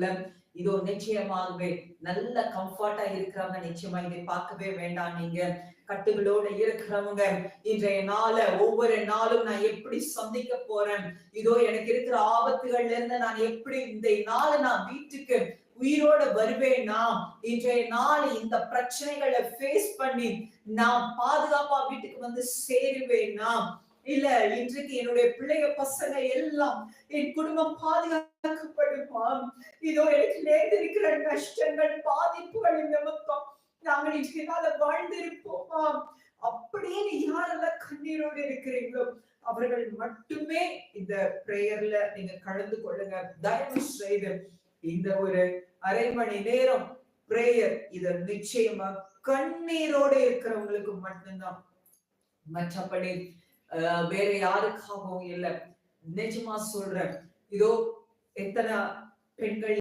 நாட்கள்ல இதோ நிச்சயமாகவே நல்ல கம்ஃபர்ட்டா இருக்கிறவங்க நிச்சயமா இதை பார்க்கவே வேண்டாம். நீங்க கட்டுகளோட இருக்கிறவங்க இன்றைய நாள ஒவ்வொரு நாளும் நான் எப்படி சந்திக்க போறேன், இதோ எனக்கு இருக்கிற ஆபத்துகள்ல இருந்து நான் எப்படி இந்த நாள நான் வீட்டுக்கு உயிரோட வருவேனா, இன்றைய நாள் இந்த பிரச்சனைகளை ஃபேஸ் பண்ணி நான் பாதுகாப்பா வீட்டுக்கு வந்து சேருவேனா, இல்ல இன்றைக்கு என்னுடைய பிள்ளைய பசங்க எல்லாம் என் குடும்பம் பாதுகாக்கப்படுமா, இதோ எனக்கு நேர்ந்திருக்கிற நஷ்டங்கள் பாதிப்புகள் நிமித்தம் நாங்கள் இன்றைய வாழ்ந்திருப்போமா அப்படின்னு யாரெல்லாம் கண்ணீரோடு இருக்கிறீங்களோ அவர்கள் மட்டுமே இந்த பிரேயர்ல நீங்க கலந்து கொள்ளுங்க. தயவு செய்து இந்த ஒரு அரை மணி நேரம் பிரேயர் இத நிச்சயமா கண்ணீரோடு இருக்கிறவங்களுக்கு மட்டும்தான், மற்றபடி வேற யாருக்காகவும் இல்ல. நிஜமா சொல்றேன், இதோ எத்தனை பெண்கள்